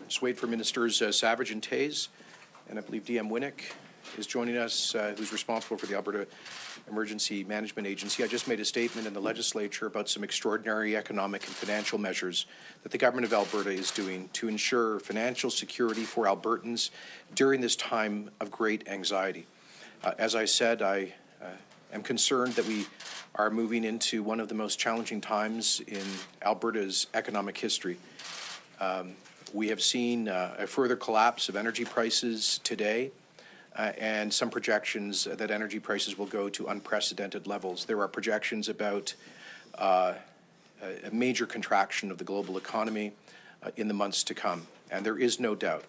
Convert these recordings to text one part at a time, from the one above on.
Just wait for Ministers Savage and Taze, and I believe DM Winnick is joining us, who's responsible for the Alberta Emergency Management Agency. I just made a statement in the legislature about some extraordinary economic and financial measures that the government of Alberta is doing to ensure financial security for Albertans during this time of great anxiety. As I said, I am concerned that we are moving into one of the most challenging times in Alberta's economic history. We have seen a further collapse of energy prices today, and some projections that energy prices will go to unprecedented levels. There are projections about a major contraction of the global economy in the months to come. And there is no doubt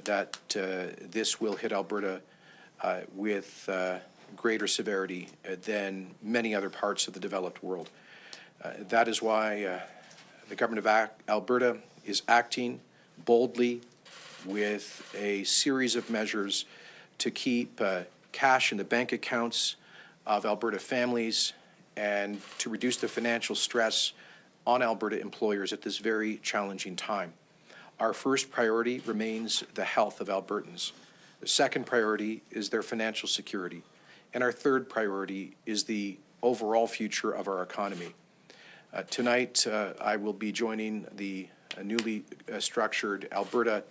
that this will hit Alberta with greater severity than many other parts of the developed world. That is why the government of Alberta is acting boldly with a series of measures to keep cash in the bank accounts of Alberta families and to reduce the financial stress on Alberta employers at this very challenging time. Our first priority remains the health of Albertans. The second priority is their financial security. And our third priority is the overall future of our economy. Tonight, I will be joining the newly structured Alberta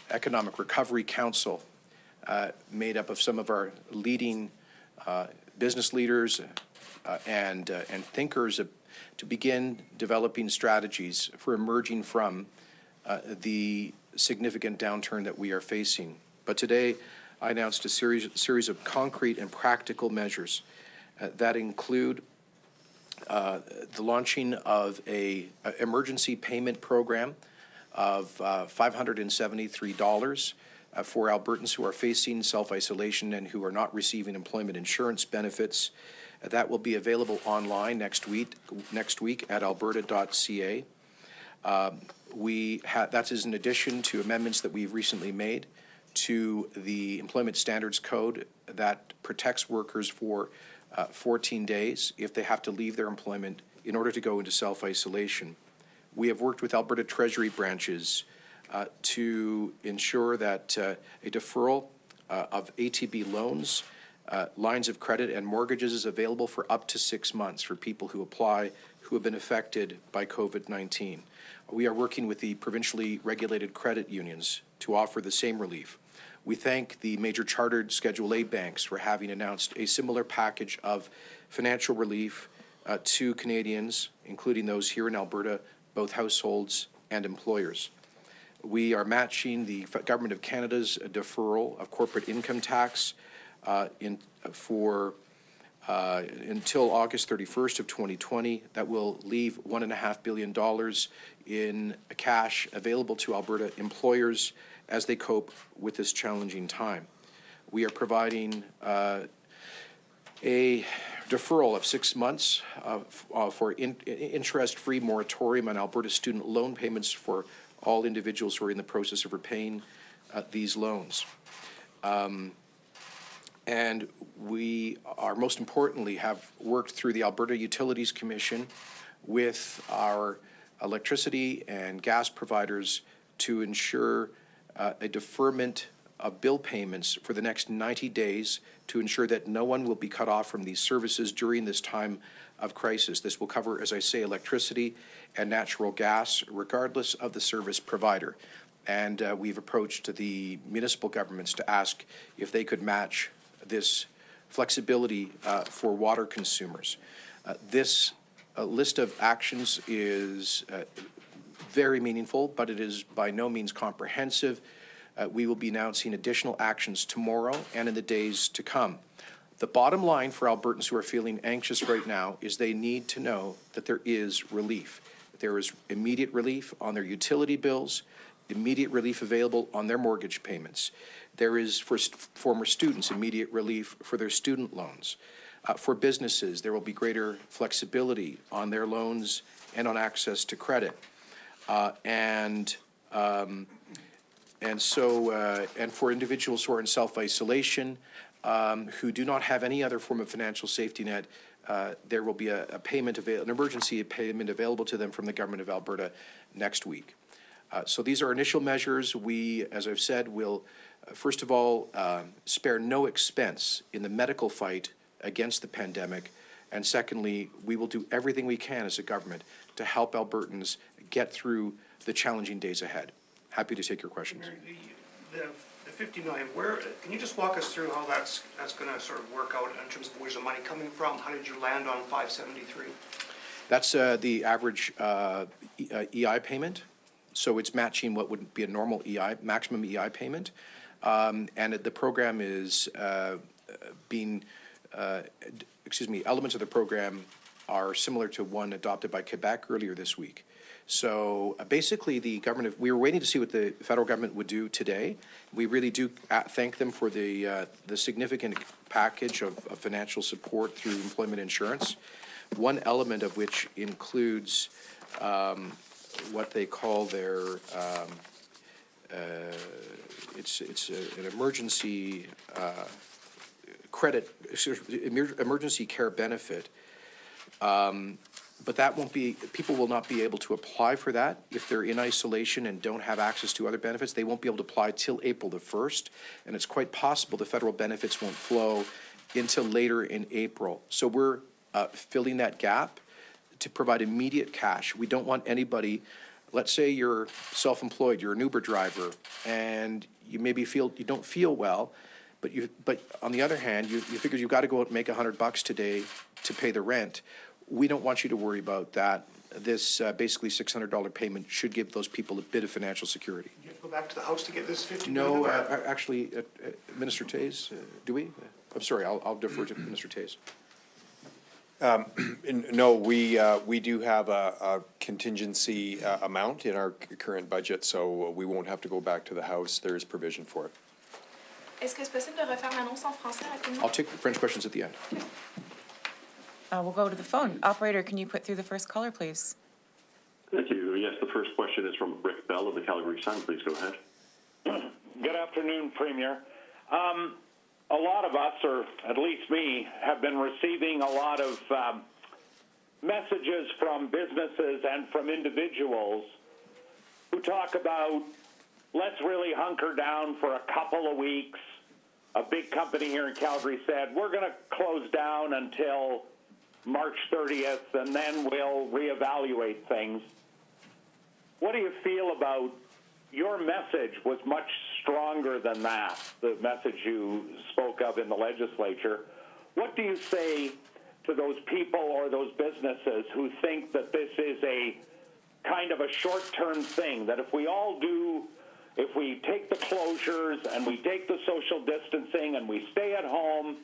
Economic Recovery Council, made up of some of our leading business leaders and thinkers to begin developing strategies for emerging from the significant downturn that we are facing. But today, I announced a series of concrete and practical measures that include the launching of an emergency payment program of $573 for Albertans who are facing self-isolation and who are not receiving employment insurance benefits. That will be available online next week at alberta.ca. That is in addition to amendments that we've recently made to the Employment Standards Code that protects workers for 14 days if they have to leave their employment in order to go into self-isolation. We have worked with Alberta Treasury branches to ensure that a deferral of ATB loans, lines of credit and mortgages is available for up to 6 months for people who apply who have been affected by COVID-19. We are working with the provincially regulated credit unions to offer the same relief. We thank the major chartered Schedule A banks for having announced a similar package of financial relief to Canadians, including those here in Alberta, both households and employers. We are matching the Government of Canada's deferral of corporate income tax until August 31st of 2020. That will leave $1.5 billion in cash available to Alberta employers as they cope with this challenging time. We are providing a deferral of 6 months for interest-free moratorium on Alberta student loan payments for all individuals who are in the process of repaying these loans. And we are, most importantly, have worked through the Alberta Utilities Commission with our electricity and gas providers to ensure a deferment of bill payments for the next 90 days to ensure that no one will be cut off from these services during this time of crisis. This will cover, as I say, electricity and natural gas, regardless of the service provider. And we've approached the municipal governments to ask if they could match this flexibility for water consumers. This list of actions is very meaningful, but it is by no means comprehensive. We will be announcing additional actions tomorrow and in the days to come. The bottom line for Albertans who are feeling anxious right now is they need to know that there is relief. There is immediate relief on their utility bills, immediate relief available on their mortgage payments. There is, for former students, immediate relief for their student loans. For businesses, there will be greater flexibility on their loans and on access to credit. And for individuals who are in self-isolation, who do not have any other form of financial safety net, there will be an emergency payment available to them from the Government of Alberta next week. So these are initial measures. We, as I've said, will, first of all, spare no expense in the medical fight against the pandemic. And secondly, we will do everything we can as a government to help Albertans get through the challenging days ahead. Happy to take your questions. The $50 million, can you just walk us through how that's going to sort of work out in terms of where's the money coming from? How did you land on 573? That's the average EI payment. So it's matching what would be a normal EI, maximum EI payment. And the program is elements of the program are similar to one adopted by Quebec earlier this week. So basically we were waiting to see what the federal government would do today. We really do thank them for the significant package of financial support through employment insurance, one element of which includes what they call their it's an emergency emergency care benefit. But that won't be, people will not be able to apply for that if they're in isolation and don't have access to other benefits. They won't be able to apply till April the 1st, and it's quite possible the federal benefits won't flow until later in April. So we're filling that gap to provide immediate cash. We don't want anybody, let's say you're self-employed, you're an Uber driver, and you maybe you don't feel well, but on the other hand, you figure you've got to go out and make $100 today to pay the rent. We don't want you to worry about that. This basically $600 payment should give those people a bit of financial security. You have to go back to the House to get this $50 million? No, actually, Minister Toews, do we? I'm sorry, I'll defer to Minister Toews. No, we do have a contingency amount in our current budget, so we won't have to go back to the House. There is provision for it. Est-ce que c'est possible de refaire l'annonce en français rapidement? I'll take French questions at the end. Okay. We'll go to the phone. Operator, can you put through the first caller, please? Thank you. Yes, the first question is from Rick Bell of the Calgary Sun. Please go ahead. Good afternoon, Premier. A lot of us, or at least me, have been receiving a lot of messages from businesses and from individuals who talk about, let's really hunker down for a couple of weeks. A big company here in Calgary said, we're going to close down until March 30th, and then we'll reevaluate things. What do you feel about your message was much stronger than that, the message you spoke of in the legislature. What do you say to those people or those businesses who think that this is a kind of a short-term thing, that if we take the closures and we take the social distancing and we stay at home,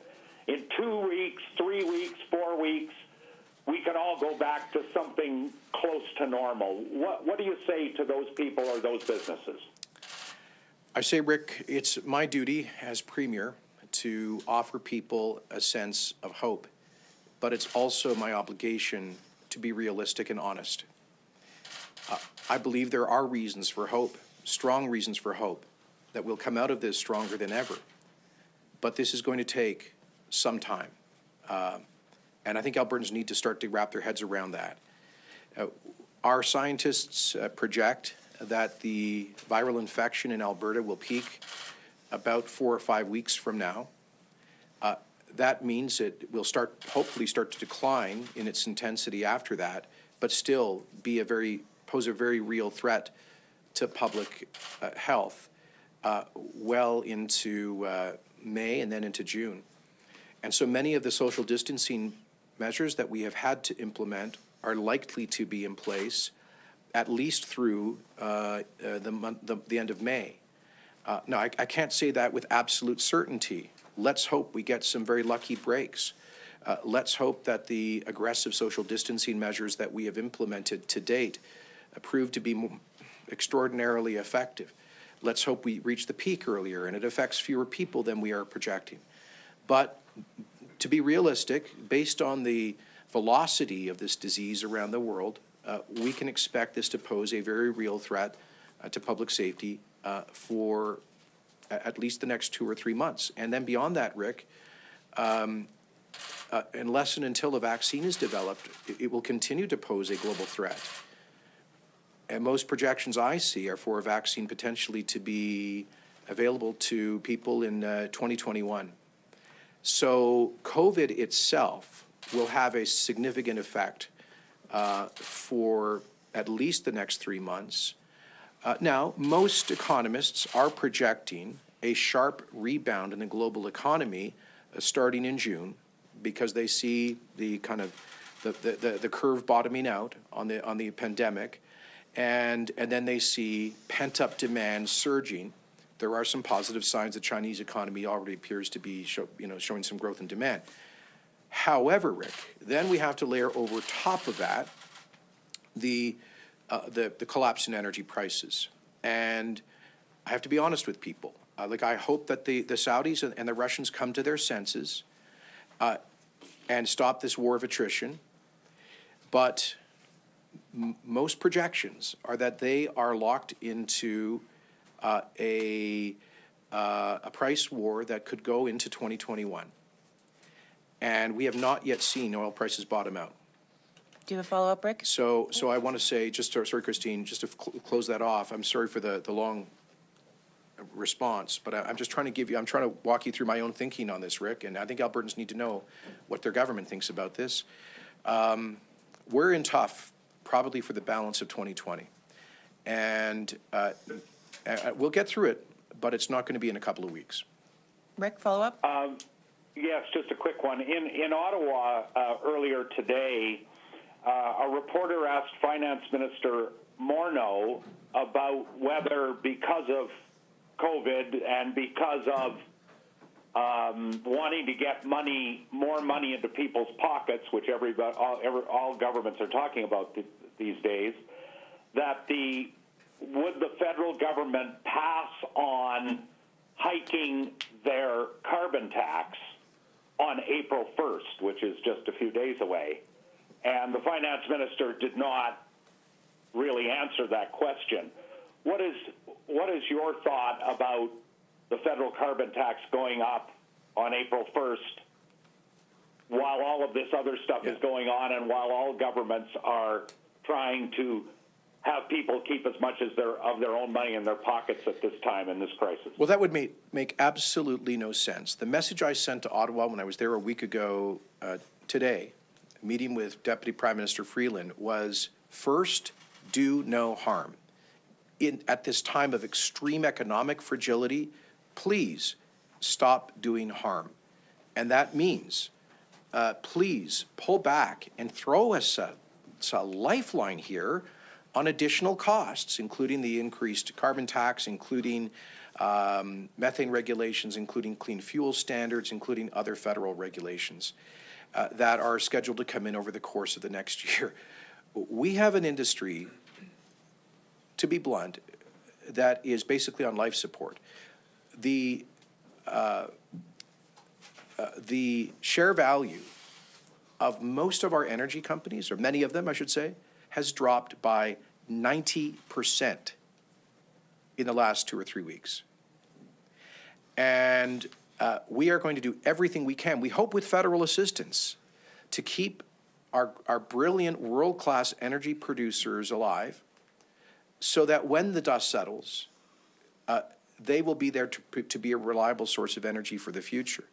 in 2 weeks, 3 weeks, 4 weeks, we can all go back to something close to normal? What do you say to those people or those businesses? I say, Rick, it's my duty as Premier to offer people a sense of hope, but it's also my obligation to be realistic and honest. I believe there are reasons for hope, strong reasons for hope, that we'll come out of this stronger than ever. But this is going to take some time. And I think Albertans need to start to wrap their heads around that. Our scientists project that the viral infection in Alberta will peak about 4 or 5 weeks from now. That means it will hopefully start to decline in its intensity after that, but still pose a very real threat to public health well into May and then into June. And so many of the social distancing measures that we have had to implement are likely to be in place at least through the end of May. Now, I can't say that with absolute certainty. Let's hope we get some very lucky breaks. Let's hope that the aggressive social distancing measures that we have implemented to date prove to be extraordinarily effective. Let's hope we reach the peak earlier and it affects fewer people than we are projecting. But to be realistic, based on the velocity of this disease around the world, we can expect this to pose a very real threat to public safety for at least the next 2 or 3 months. And then beyond that, Rick, unless and until a vaccine is developed, it will continue to pose a global threat. And most projections I see are for a vaccine potentially to be available to people in 2021. So COVID itself will have a significant effect for at least the next 3 months. Now, most economists are projecting a sharp rebound in the global economy starting in June, because they see the kind of the curve bottoming out on the pandemic, and then they see pent-up demand surging. There are some positive signs the Chinese economy already appears to be showing some growth in demand. However, Rick, then we have to layer over top of that the collapse in energy prices. And I have to be honest with people. I hope that the Saudis and the Russians come to their senses and stop this war of attrition. But most projections are that they are locked into a price war that could go into 2021. And we have not yet seen oil prices bottom out. Do you have a follow-up, Rick? So I want to say, sorry, Christine, just to close that off, I'm sorry for the long response, but I'm just trying to I'm trying to walk you through my own thinking on this, Rick, and I think Albertans need to know what their government thinks about this. We're in tough, probably for the balance of 2020. And we'll get through it, but it's not going to be in a couple of weeks. Rick, follow-up? Yes, just a quick one. In Ottawa earlier today, a reporter asked Finance Minister Morneau about whether, because of COVID and because of wanting to get more money into people's pockets, which all governments are talking about these days, that would the federal government pass on hiking their carbon tax on April 1st, which is just a few days away. And the finance minister did not really answer that question. What is your thought about the federal carbon tax going up on April 1st while all of this other stuff is going on and while all governments are trying to have people keep as much as of their own money in their pockets at this time in this crisis? Well, that would make absolutely no sense. The message I sent to Ottawa when I was there a week ago today, meeting with Deputy Prime Minister Freeland, was first, do no harm. At this time of extreme economic fragility, please stop doing harm. And that means please pull back and throw us a lifeline here on additional costs, including the increased carbon tax, including methane regulations, including clean fuel standards, including other federal regulations that are scheduled to come in over the course of the next year. We have an industry, to be blunt, that is basically on life support. The share value of most of our energy companies, or many of them, I should say, has dropped by 90% in the last 2 or 3 weeks. And we are going to do everything we can, we hope with federal assistance, to keep our brilliant world-class energy producers alive so that when the dust settles, they will be there to be a reliable source of energy for the future.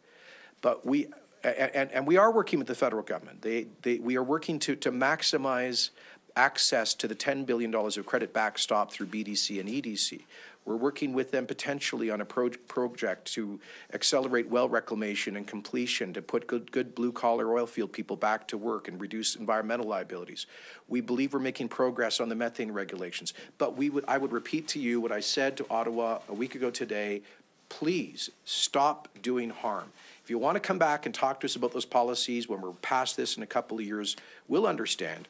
But we are working with the federal government. We are working to maximize access to the $10 billion of credit backstop through BDC and EDC. We're working with them potentially on a project to accelerate well reclamation and completion, to put good blue-collar oil field people back to work and reduce environmental liabilities. We believe we're making progress on the methane regulations. But I would repeat to you what I said to Ottawa a week ago today: please stop doing harm. If you want to come back and talk to us about those policies when we're past this in a couple of years, we'll understand.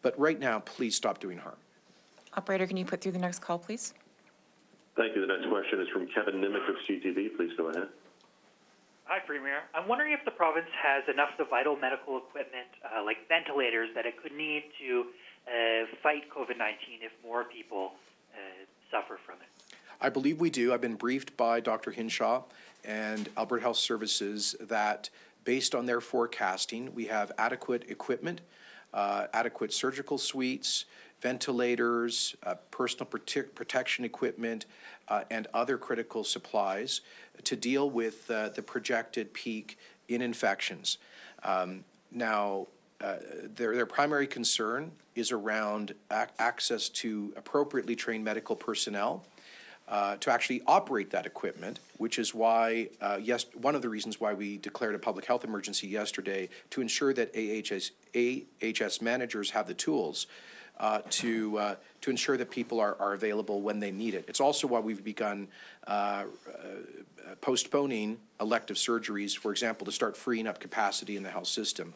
But right now, please stop doing harm. Operator, can you put through the next call, please? Thank you. The next question is from Kevin Nimick of CTV. Please go ahead. Hi, Premier. I'm wondering if the province has enough of the vital medical equipment, like ventilators, that it could need to fight COVID-19 if more people suffer from it. I believe we do. I've been briefed by Dr. Hinshaw and Alberta Health Services that based on their forecasting, we have adequate equipment, adequate surgical suites, ventilators, personal protection equipment, and other critical supplies to deal with the projected peak in infections. Now, their primary concern is around access to appropriately trained medical personnel to actually operate that equipment, which is why, one of the reasons why we declared a public health emergency yesterday, to ensure that AHS managers have the tools to ensure that people are available when they need it. It's also why we've begun postponing elective surgeries, for example, to start freeing up capacity in the health system.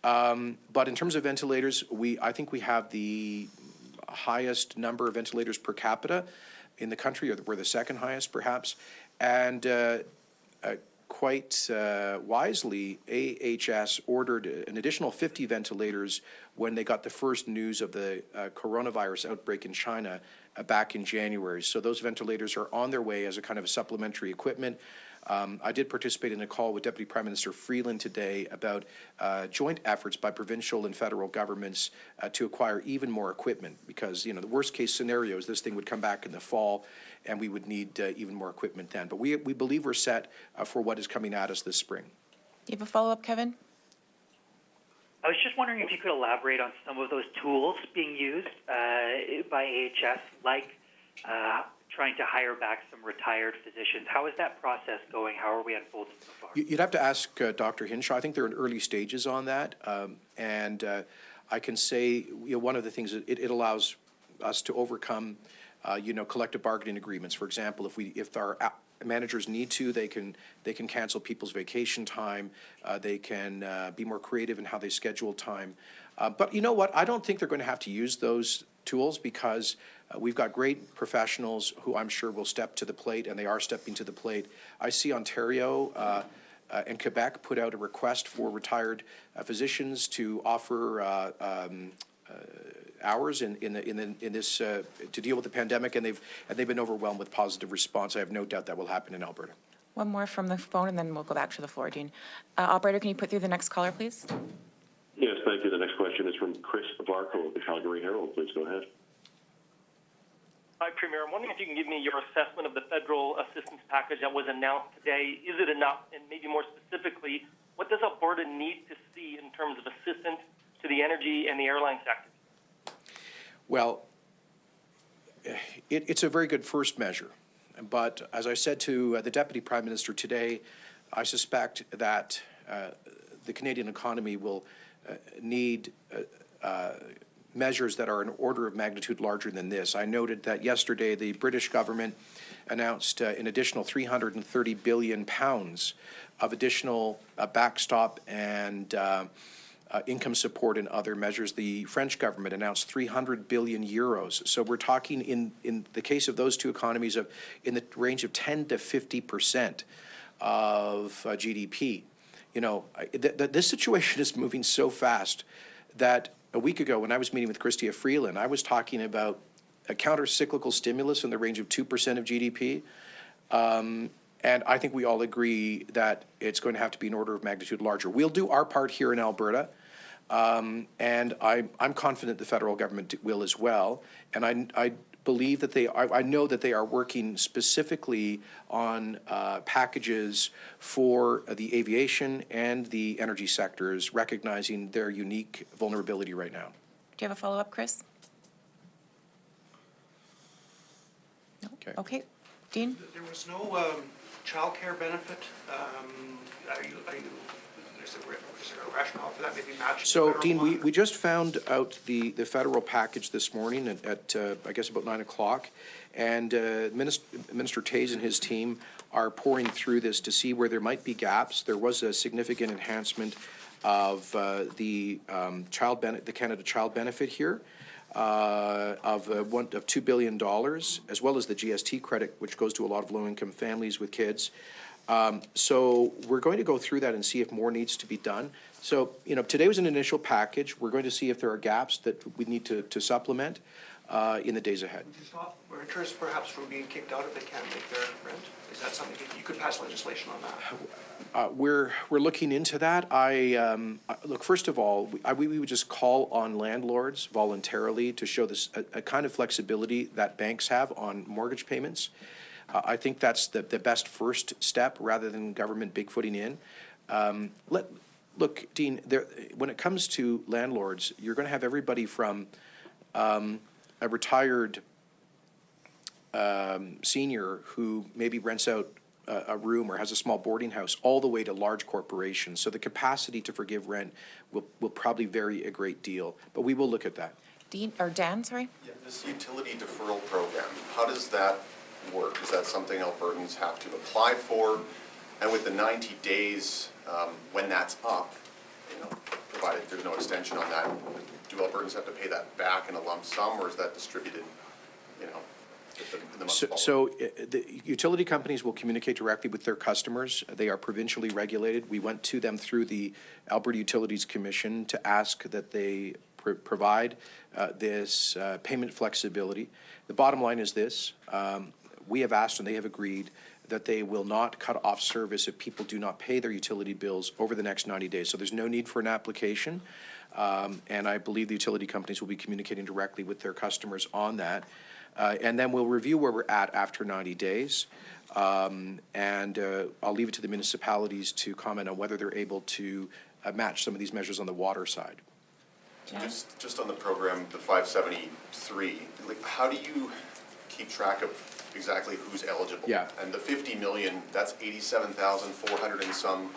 But in terms of ventilators, I think we have the highest number of ventilators per capita in the country, or we're the second highest perhaps, and quite wisely, AHS ordered an additional 50 ventilators when they got the first news of the coronavirus outbreak in China back in January. So those ventilators are on their way as a kind of supplementary equipment. I did participate in a call with Deputy Prime Minister Freeland today about joint efforts by provincial and federal governments to acquire even more equipment, because, the worst case scenario is this thing would come back in the fall and we would need even more equipment then. But we believe we're set for what is coming at us this spring. Do you have a follow-up, Kevin? I was just wondering if you could elaborate on some of those tools being used by AHS, like trying to hire back some retired physicians. How is that process going? How are we unfolding so far? You'd have to ask Dr. Hinshaw. I think they're in early stages on that. And I can say, one of the things, it allows us to overcome, collective bargaining agreements. For example, if our managers need to, they can cancel people's vacation time. They can be more creative in how they schedule time. But you know what? I don't think they're going to have to use those tools, because we've got great professionals who I'm sure will step to the plate, and they are stepping to the plate. I see Ontario and Quebec put out a request for retired physicians to offer hours in this to deal with the pandemic, and they've been overwhelmed with positive response. I have no doubt that will happen in Alberta. One more from the phone, and then we'll go back to the floor, Dean. Operator, can you put through the next caller, please? Yes, thank you. The next question is from Chris Varco of the Calgary Herald. Please go ahead. Hi, Premier. I'm wondering if you can give me your assessment of the federal assistance package that was announced today. Is it enough? And maybe more specifically, what does Alberta need to see in terms of assistance to the energy and the airline sector? Well, it's a very good first measure. But as I said to the Deputy Prime Minister today, I suspect that the Canadian economy will need measures that are an order of magnitude larger than this. I noted that yesterday the British government announced an additional £330 billion of additional backstop and income support and other measures. The French government announced 300 billion euros. So we're talking, in the case of those two economies, of in the range of 10 to 50% of GDP. This situation is moving so fast that a week ago, when I was meeting with Chrystia Freeland, I was talking about a counter-cyclical stimulus in the range of 2% of GDP. And I think we all agree that it's going to have to be an order of magnitude larger. We'll do our part here in Alberta, and I'm confident the federal government will as well. And I believe that I know that they are working specifically on packages for the aviation and the energy sectors, recognizing their unique vulnerability right now. Do you have a follow-up, Chris? No? Okay. Dean? There was no childcare benefit. Is there a rationale for that? Maybe match. So, Dean, we just found out the federal package this morning at I guess about 9 o'clock, and Minister Tays and his team are pouring through this to see where there might be gaps. There was a significant enhancement of the Canada Child Benefit here. Of $2 billion, as well as the GST credit, which goes to a lot of low-income families with kids. So we're going to go through that and see if more needs to be done. So, today was an initial package. We're going to see if there are gaps that we need to supplement. in the days ahead. Would you stop renters perhaps from being kicked out if they can't make their rent? Is that something you could pass legislation on that? We're looking into that. Look, first of all, we would just call on landlords voluntarily to show this a kind of flexibility that banks have on mortgage payments. I think that's the best first step rather than government bigfooting in. Look, Dean, when it comes to landlords, you're going to have everybody from a retired senior who maybe rents out a room or has a small boarding house, all the way to large corporations. So the capacity to forgive rent will probably vary a great deal, but we will look at that. Dan, sorry? Yeah, this utility deferral program, how does that work? Is that something Albertans have to apply for? And with the 90 days, when that's up, provided there's no extension on that, do Albertans have to pay that back in a lump sum, or is that distributed, in the month following? So the utility companies will communicate directly with their customers. They are provincially regulated. We went to them through the Alberta Utilities Commission to ask that they provide this payment flexibility. The bottom line is this. We have asked and they have agreed that they will not cut off service if people do not pay their utility bills over the next 90 days. So there's no need for an application. And I believe the utility companies will be communicating directly with their customers on that. And then we'll review where we're at after 90 days. And I'll leave it to the municipalities to comment on whether they're able to match some of these measures on the water side. Just on the program, the 573, how do you keep track of exactly who's eligible? Yeah. And the 50 million, that's 87,400 and some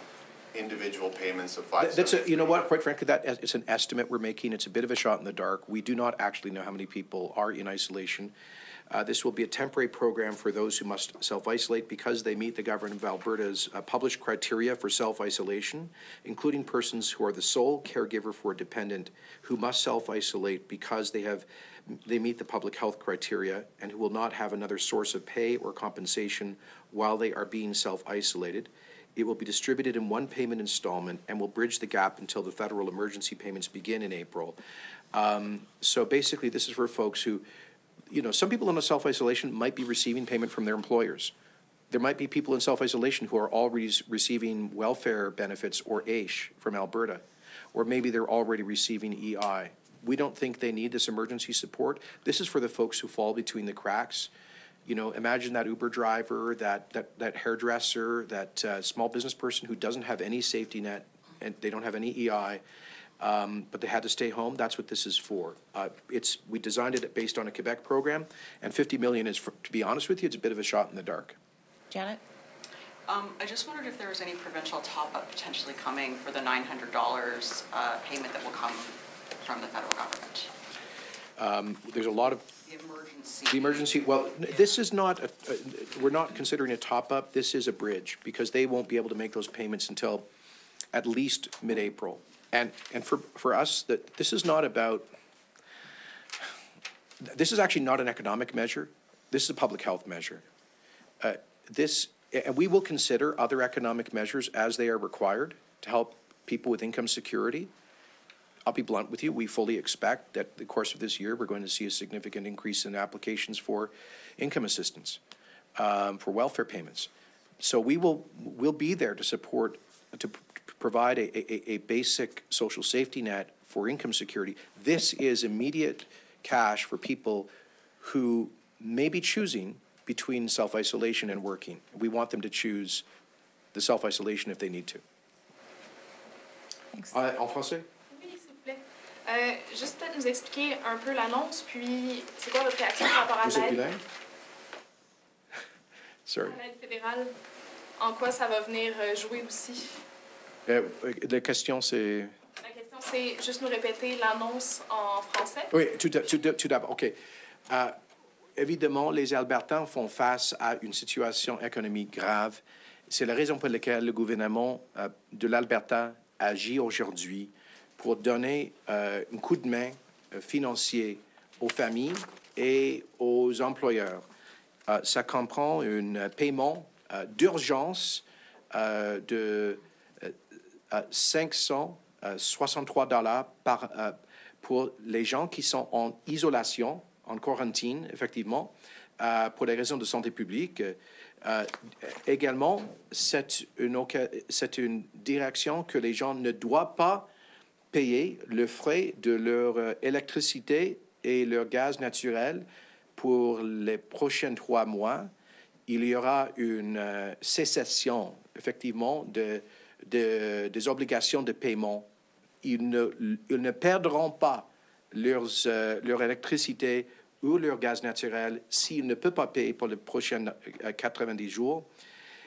individual payments of 573. You know what, quite frankly, it's an estimate we're making. It's a bit of a shot in the dark. We do not actually know how many people are in isolation. This will be a temporary program for those who must self-isolate because they meet the government of Alberta's published criteria for self-isolation, including persons who are the sole caregiver for a dependent who must self-isolate because they meet the public health criteria and who will not have another source of pay or compensation while they are being self-isolated. It will be distributed in one payment installment and will bridge the gap until the federal emergency payments begin in April. So basically, this is for folks who, some people in a self-isolation might be receiving payment from their employers. There might be people in self-isolation who are already receiving welfare benefits or AISH from Alberta, or maybe they're already receiving EI. We don't think they need this emergency support. This is for the folks who fall between the cracks. Imagine that Uber driver, that hairdresser, that small business person who doesn't have any safety net and they don't have any EI, but they had to stay home. That's what this is for. We designed it based on a Quebec program, and 50 million is, to be honest with you, it's a bit of a shot in the dark. Janet? I just wondered if there was any provincial top-up potentially coming for the $900 payment that will come from the federal government. There's a lot of the emergency. Well, this is not. We're not considering a top-up. This is a bridge because they won't be able to make those payments until at least mid-April. And for us, this is not about. This is actually not an economic measure. This is a public health measure. And we will consider other economic measures as they are required to help people with income security. I'll be blunt with you. We fully expect that in the course of this year, we're going to see a significant increase in applications for income assistance, for welfare payments. So we'll be there to support, to provide a basic social safety net for income security. This is immediate cash for people who may be choosing between self-isolation and working. We want them to choose the self-isolation if they need to. Thanks. En français? Juste peut-être nous expliquer un peu l'annonce, puis c'est quoi votre réaction par rapport à l'aide? Sorry. À l'aide fédérale, en quoi ça va venir jouer aussi? La question, c'est... La question, c'est juste nous répéter l'annonce en français. Oui, tout d'abord, OK. Évidemment, les Albertans font face à une situation économique grave. C'est la raison pour laquelle le gouvernement de l'Alberta agit aujourd'hui pour donner un coup de main financier aux familles et aux employeurs. Ça comprend un paiement d'urgence de $563 pour les gens qui sont en isolation en quarantaine, effectivement, pour des raisons de santé publique. Également, c'est une direction que les gens ne doivent pas payer le frais de leur électricité et leur gaz naturel pour les prochains 3 mois. Il y aura une cessation, effectivement, des obligations de paiement. Ils ne perdront pas leur électricité ou leur gaz naturel s'ils ne peuvent pas payer pour les prochains 90 jours.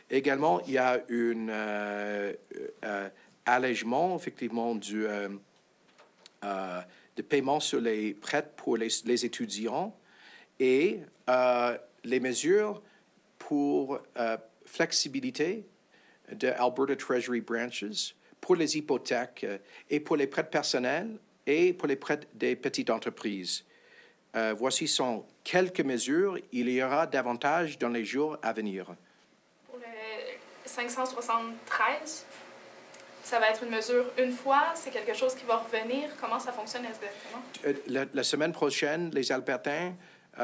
Également, il y a un allègement, effectivement, de paiement sur les prêts pour les étudiants et les mesures pour flexibilité de Alberta Treasury Branches pour les hypothèques et pour les prêts personnels et pour les prêts des petites entreprises. Voici sont quelques mesures. Il y aura davantage dans les jours à venir. Pour le 573, ça va être une mesure une fois, c'est quelque chose qui va revenir. Comment ça fonctionne exactement? La semaine prochaine, les Albertans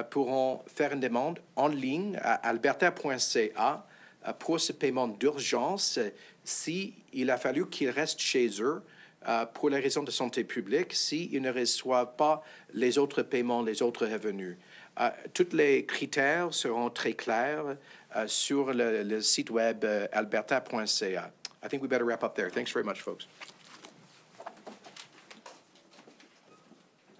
pourront faire une demande en ligne à alberta.ca pour ce paiement d'urgence s'il a fallu qu'ils restent chez eux pour les raisons de santé publique, s'ils ne reçoivent pas les autres paiements, les autres revenus. Tous les critères seront très clairs sur le site web alberta.ca. I think we better wrap up there. Thanks very much, folks.